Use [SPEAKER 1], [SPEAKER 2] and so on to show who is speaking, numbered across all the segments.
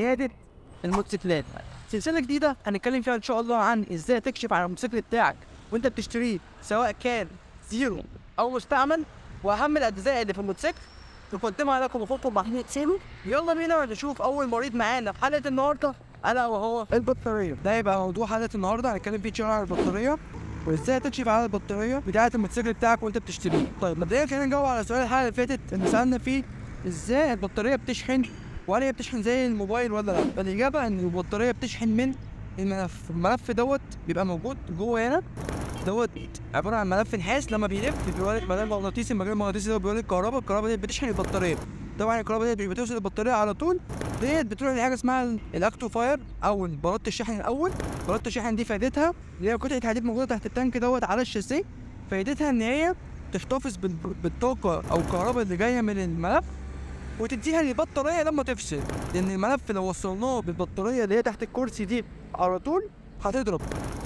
[SPEAKER 1] عيادة الموتوسيكلات. سلسلة جديدة هنتكلم فيها إن شاء الله عن إزاي تكشف على الموتوسيكل بتاعك وأنت بتشتريه، سواء كان زيرو أو مستعمل، وأهم الأجزاء اللي في الموتوسيكل نقدمها لكم بخطوة محمود سيرو. يلا بينا نشوف أول مريض معانا في حلقة النهاردة، ألا وهو البطارية. ده يبقى موضوع حلقة النهاردة، هنتكلم فيه شوية عن البطارية وازاي تكشف على البطاريه بتاعه الموتوسيكل بتاعك وانت بتشتريه. طيب مبدئيا خلينا نجاوب على سؤال الحلقه اللي فاتت اللي سالنا فيه ازاي البطاريه بتشحن، وهل هي بتشحن زي الموبايل ولا لا؟ فالاجابه ان البطاريه بتشحن من الملف دوت بيبقى موجود جوه هنا، دوت عباره عن ملف نحاس لما بيلف بيولد مجال مغناطيسي، المجال المغناطيسي ده بيولد الكهرباء دي بتشحن البطاريه. طبعا الكهرباء دي بتوصل البطاريه على طول، ديت بتروح لحاجه اسمها الاكتو فاير او بلاطه الشحن الاول. بلاطه الشحن دي فائدتها اللي هي قطعه حديد موجوده تحت التانك دوت على الشاسيه، فائدتها ان هي تحتفظ بالطاقه او الكهرباء اللي جايه من الملف وتديها للبطاريه لما تفصل، لان الملف لو وصلناه بالبطاريه اللي هي تحت الكرسي دي على طول هتضرب،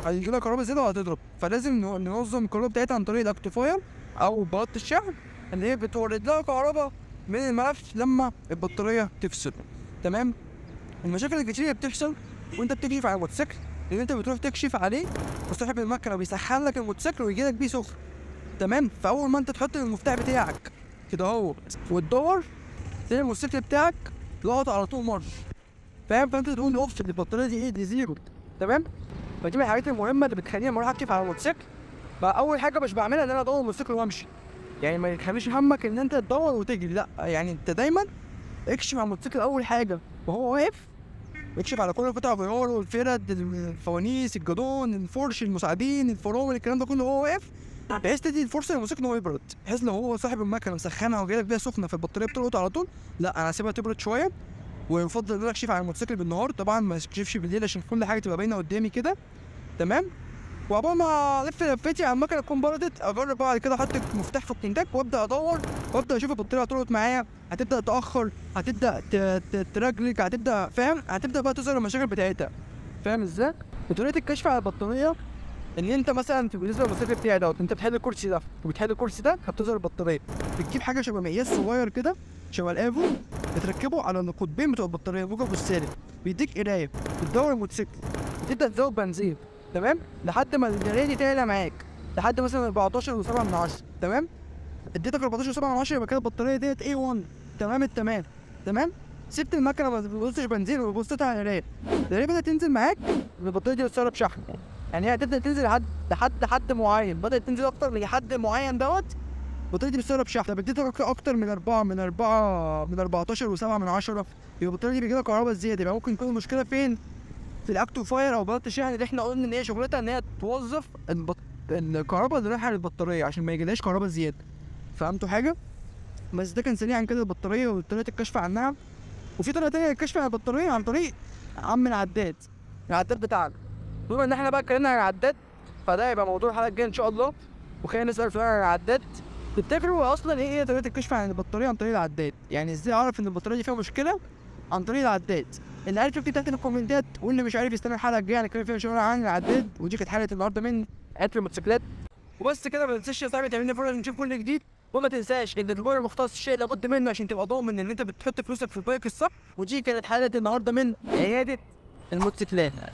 [SPEAKER 1] هيجي لها كهرباء زياده وهتضرب. فلازم ننظم الكهرباء بتاعتها عن طريق الاكتو فاير او بلاطه الشحن اللي هي بتورد لها كهرباء من الملف لما البطاريه تفصل. تمام. المشاكل الكتير اللي بتحصل وانت بتكشف على الموتوسيكل ان انت بتروح تكشف عليه وصاحب المكنه بيسخن لك الموتوسيكل ويجي لك بيه سخن. تمام. فاول ما انت تحط المفتاح بتاعك كده اهو وتدور تلاقي الموتوسيكل بتاعك لقط على طول مارش، فاهم؟ فانت تقول اوف البطاريه دي ايه؟ دي زيرو. تمام. فدي من الحاجات المهمه اللي بتخليني لما اروح اكشف على الموتوسيكل بقى اول حاجه مش بعملها ان انا ادور الموتوسيكل وامشي، يعني ما يخليش همك ان انت تدور وتجري، لا، يعني انت دايما اكشف على الموتوسيكل اول حاجه وهو واقف، اكشف على كل قطع غياره، الفرد، الفوانيس، الجدون، الفرش، المساعدين، الفرامل، الكلام ده كله وهو واقف، بحيث تدي الفرصه للموتوسيكل ان هو يبرد، بحيث لو هو صاحب المكنه مسخنها وجايلك بيها سخنه في البطاريه بتلقط على طول، لا انا هسيبها تبرد شويه. ويفضل ان انا اكشف على الموتوسيكل بالنهار، طبعا ما اكشفش بالليل عشان كل حاجه تبقى باينه قدامي كده. تمام. وعقبال ما الف لفتي على المكنه تكون بردت، اجرب بعد كده احط المفتاح في الكنتاك وابدا ادور وابدا اشوف البطاريه هتلقط معايا، هتبدا تاخر، هتبدا ترجلك، هتبدا، فاهم؟ هتبدا بقى تظهر المشاكل بتاعتها. فاهم ازاي؟ طريقه الكشف على البطاريه ان انت مثلا بالنسبه للموتوسيكل بتاعي دوت، انت بتحل الكرسي ده وبتحل الكرسي ده هتظهر البطاريه، بتجيب حاجه شبه مقياس صغير كده شبه الافو، بتركبه على القطبين بتوع البطاريه الموجب والسالب، بيديك قرايه، بتدور الموتوسيكل، بتبدا تزود بنزين. تمام. لحد ما القرايه دي تعلى معاك لحد مثلا 14.7. تمام. اديتك 14.7 يبقى كده البطاريه ديت A1 تمام التمام. تمام. سبت المكنه ما بتبصش بنزين وبصيت على القرايه، القرايه بدات تنزل معاك، البطاريه دي بتسرب شحن، يعني هي هتبدا تنزل لحد معين، بدات تنزل اكتر لحد معين دوت البطاريه دي بتسرب شحن. طب اديتك اكتر من 14.7 يبقى البطاريه دي بيجيلها كهرباء زياده، يبقى ممكن يكون المشكله فين؟ في الاكتو فاير او بلاطه الشحن اللي احنا قلنا ان هي شغلتها ان هي توظف الكهرباء اللي رايحه للبطاريه عشان ما يجيلهاش كهرباء زياده. فهمتوا حاجه؟ بس ده كان سريعا كده البطاريه وطريقه الكشف عنها. وفي طريقه تانيه للكشف عن البطاريه عن طريق العداد بتاعنا. بما ان احنا بقى اتكلمنا عن العداد فده يبقى موضوع الحلقه الجايه ان شاء الله، وخلينا نسال فعلا عن العداد. تفتكروا اصلا ايه هي طريقه الكشف عن البطاريه عن طريق العداد؟ يعني ازاي اعرف ان البطاريه دي فيها مشكله عن طريق العداد؟ اللي عارف يكتب تحت الكومنتات، واللي مش عارف يستنى الحلقه الجايه هنتكلم فيها شويه عن العداد. ودي كانت حلقه النهارده من عطر الموتوسيكلات. وبس كده، ما تنساش يا صاحبي تعمل لي فولو نشوف كل جديد، وما تنساش ان الجمهور المختص الشيء لابد منه عشان تبقى ضامن ان انت بتحط فلوسك في البايك الصح. ودي كانت حلقه النهارده من عياده الموتوسيكلات.